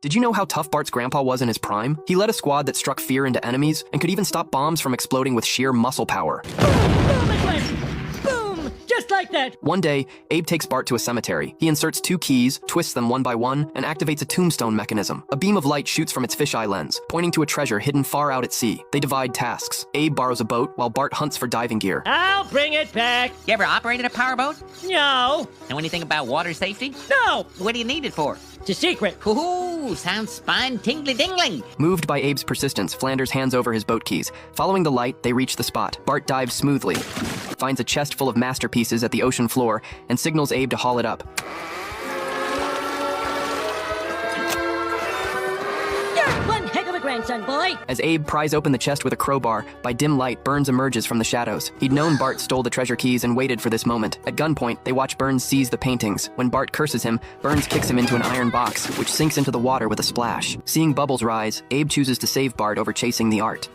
Did you know how tough Bart's grandpa was in his prime? He led a squad that struck fear into enemies and could even stop bombs from exploding with sheer muscle power. Boom it went! Boom! Just like that! One day, Abe takes Bart to a cemetery. He inserts 2 keys, twists them one by one, and activates a tombstone mechanism. A beam of light shoots from its fisheye lens, pointing to a treasure hidden far out at sea. They divide tasks. Abe borrows a boat, while Bart hunts for diving gear. I'll bring it back! You ever operated a powerboat? No! Know anything about water safety? No! What do you need it for? It's a secret. Ooh, sounds spine-tingly-dingling. Moved by Abe's persistence, Flanders hands over his boat keys. Following the light, they reach the spot. Bart dives smoothly, finds a chest full of masterpieces at the ocean floor, and signals Abe to haul it up. You're one heck of a grandson, boy! As Abe pries open the chest with a crowbar, by dim light, Burns emerges from the shadows. He'd known Bart stole the treasure keys and waited for this moment. At gunpoint, they watch Burns seize the paintings. When Bart curses him, Burns kicks him into an iron box, which sinks into the water with a splash. Seeing bubbles rise, Abe chooses to save Bart over chasing the art.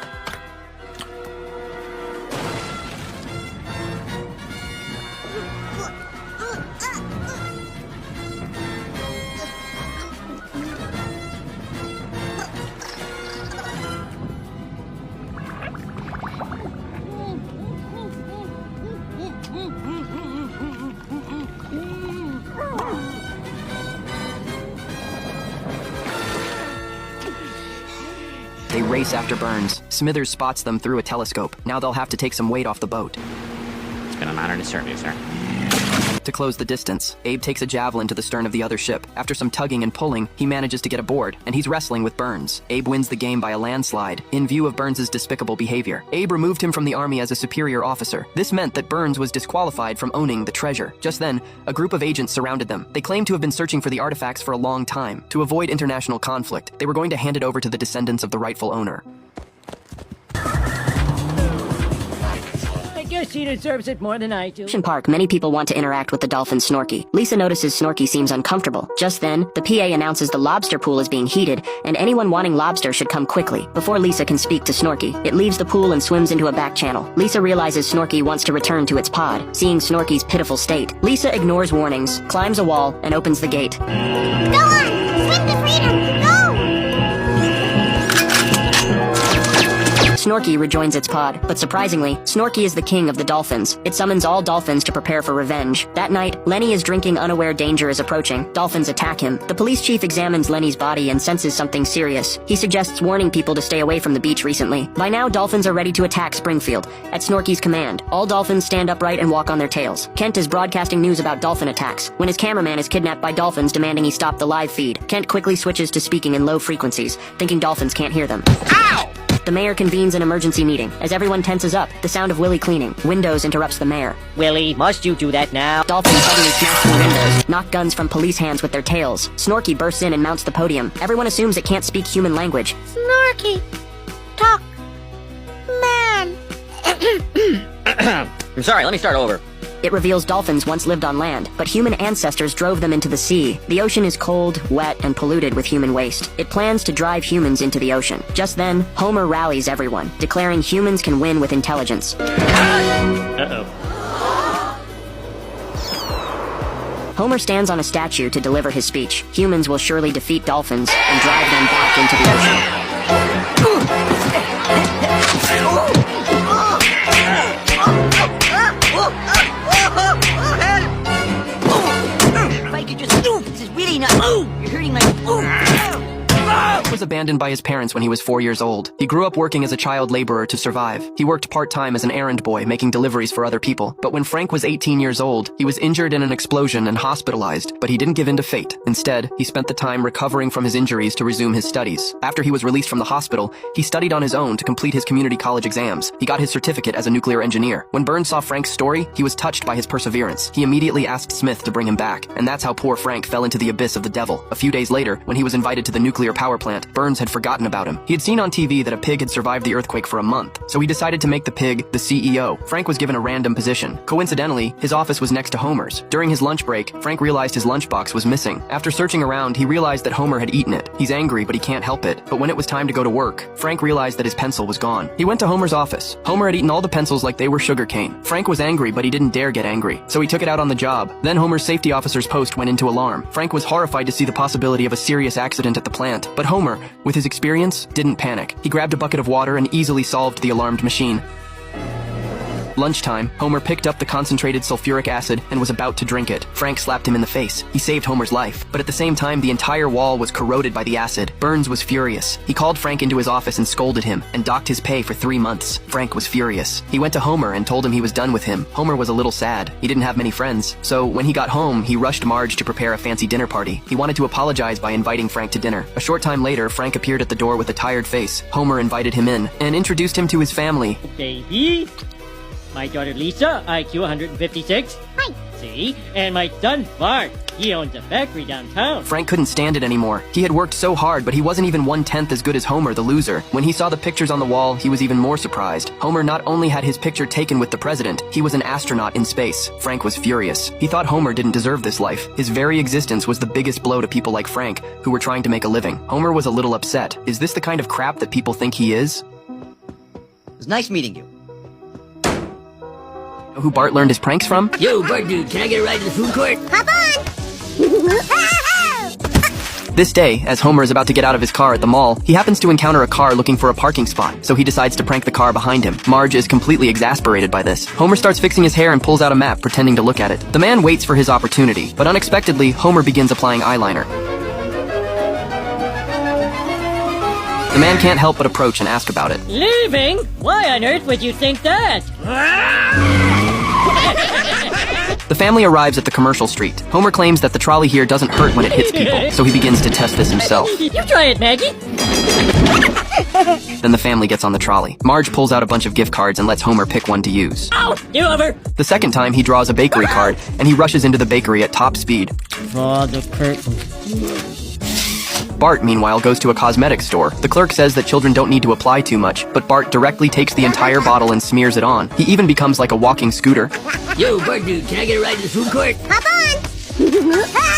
They race after Burns. Smithers spots them through a telescope. Now they'll have to take some weight off the boat. It's been an honor to serve you, sir. To close the distance, Abe takes a javelin to the stern of the other ship. After some tugging and pulling, he manages to get aboard, and he's wrestling with Burns. Abe wins the game by a landslide, in view of Burns' despicable behavior. Abe removed him from the army as a superior officer. This meant that Burns was disqualified from owning the treasure. Just then, a group of agents surrounded them. They claimed to have been searching for the artifacts for a long time. To avoid international conflict, they were going to hand it over to the descendants of the rightful owner. I guess he deserves it more than I do. Ocean Park, many people want to interact with the dolphin Snorky. Lisa notices Snorky seems uncomfortable. Just then, the PA announces the lobster pool is being heated, and anyone wanting lobster should come quickly. Before Lisa can speak to Snorky, it leaves the pool and swims into a back channel. Lisa realizes Snorky wants to return to its pod. Seeing Snorky's pitiful state, Lisa ignores warnings, climbs a wall, and opens the gate. Go on! Swim to freedom! Go! Snorky rejoins its pod, but surprisingly, Snorky is the king of the dolphins. It summons all dolphins to prepare for revenge. That night, Lenny is drinking, unaware danger is approaching. Dolphins attack him. The police chief examines Lenny's body and senses something serious. He suggests warning people to stay away from the beach recently. By now, dolphins are ready to attack Springfield. At Snorky's command, all dolphins stand upright and walk on their tails. Kent is broadcasting news about dolphin attacks, when his cameraman is kidnapped by dolphins demanding he stop the live feed. Kent quickly switches to speaking in low frequencies, thinking dolphins can't hear them. Ow! The mayor convenes an emergency meeting. As everyone tenses up, the sound of Willie cleaning. Windows interrupts the mayor. Willie, must you do that now? Dolphins suddenly smash through windows, knock guns from police hands with their tails. Snorky bursts in and mounts the podium. Everyone assumes it can't speak human language. Snorky! Talk! Man! I'm sorry, let me start over. It reveals dolphins once lived on land, but human ancestors drove them into the sea. The ocean is cold, wet, and polluted with human waste. It plans to drive humans into the ocean. Just then, Homer rallies everyone, declaring humans can win with intelligence. Uh-oh. Homer stands on a statue to deliver his speech. Humans will surely defeat dolphins and drive them back into the ocean. If I could just move, this is really not move. You're hurting my Frank was abandoned by his parents when he was 4 years old. He grew up working as a child laborer to survive. He worked part-time as an errand boy, making deliveries for other people. But when Frank was 18 years old, he was injured in an explosion and hospitalized, but he didn't give in to fate. Instead, he spent the time recovering from his injuries to resume his studies. After he was released from the hospital, he studied on his own to complete his community college exams. He got his certificate as a nuclear engineer. When Burns saw Frank's story, he was touched by his perseverance. He immediately asked Smith to bring him back, and that's how poor Frank fell into the abyss of the devil. A few days later, when he was invited to the nuclear power plant, Burns had forgotten about him. He had seen on TV that a pig had survived the earthquake for a month, so he decided to make the pig the CEO. Frank was given a random position. Coincidentally, his office was next to Homer's. During his lunch break, Frank realized his lunchbox was missing. After searching around, he realized that Homer had eaten it. He's angry, but he can't help it. But when it was time to go to work, Frank realized that his pencil was gone. He went to Homer's office. Homer had eaten all the pencils like they were sugar cane. Frank was angry, but he didn't dare get angry, so he took it out on the job. Then Homer's safety officer's post went into alarm. Frank was horrified to see the possibility of a serious accident at the plant, but Homer, with his experience, didn't panic. He grabbed a bucket of water and easily solved the alarmed machine. Lunchtime, Homer picked up the concentrated sulfuric acid and was about to drink it. Frank slapped him in the face. He saved Homer's life, but at the same time, the entire wall was corroded by the acid. Burns was furious. He called Frank into his office and scolded him, and docked his pay for 3 months. Frank was furious. He went to Homer and told him he was done with him. Homer was a little sad. He didn't have many friends. So when he got home, he rushed Marge to prepare a fancy dinner party. He wanted to apologize by inviting Frank to dinner. A short time later, Frank appeared at the door with a tired face. Homer invited him in and introduced him to his family. Baby, my daughter Lisa, IQ 156. Hi. See? And my son Bart, he owns a factory downtown. Frank couldn't stand it anymore. He had worked so hard, but he wasn't even 1/10 as good as Homer, the loser. When he saw the pictures on the wall, he was even more surprised. Homer not only had his picture taken with the president, he was an astronaut in space. Frank was furious. He thought Homer didn't deserve this life. His very existence was the biggest blow to people like Frank, who were trying to make a living. Homer was a little upset. Is this the kind of crap that people think he is? It was nice meeting you. Know who Bart learned his pranks from? Yo, Bart dude, can I get a ride to the food court? Hop on. This day, as Homer is about to get out of his car at the mall, he happens to encounter a car looking for a parking spot, so he decides to prank the car behind him. Marge is completely exasperated by this. Homer starts fixing his hair and pulls out a map, pretending to look at it. The man waits for his opportunity, but unexpectedly, Homer begins applying eyeliner. The man can't help but approach and ask about it. Leaving? Why on earth would you think that? The family arrives at the commercial street. Homer claims that the trolley here doesn't hurt when it hits people, so he begins to test this himself. You try it, Maggie. Then the family gets on the trolley. Marge pulls out a bunch of gift cards and lets Homer pick one to use. Oh, do over. The second time, he draws a bakery card, and he rushes into the bakery at top speed. Draw the curtain. Bart, meanwhile, goes to a cosmetics store. The clerk says that children don't need to apply too much, but Bart directly takes the entire bottle and smears it on. He even becomes like a walking scooter. Yo, Bart dude, can I get a ride to the food court? Hop on.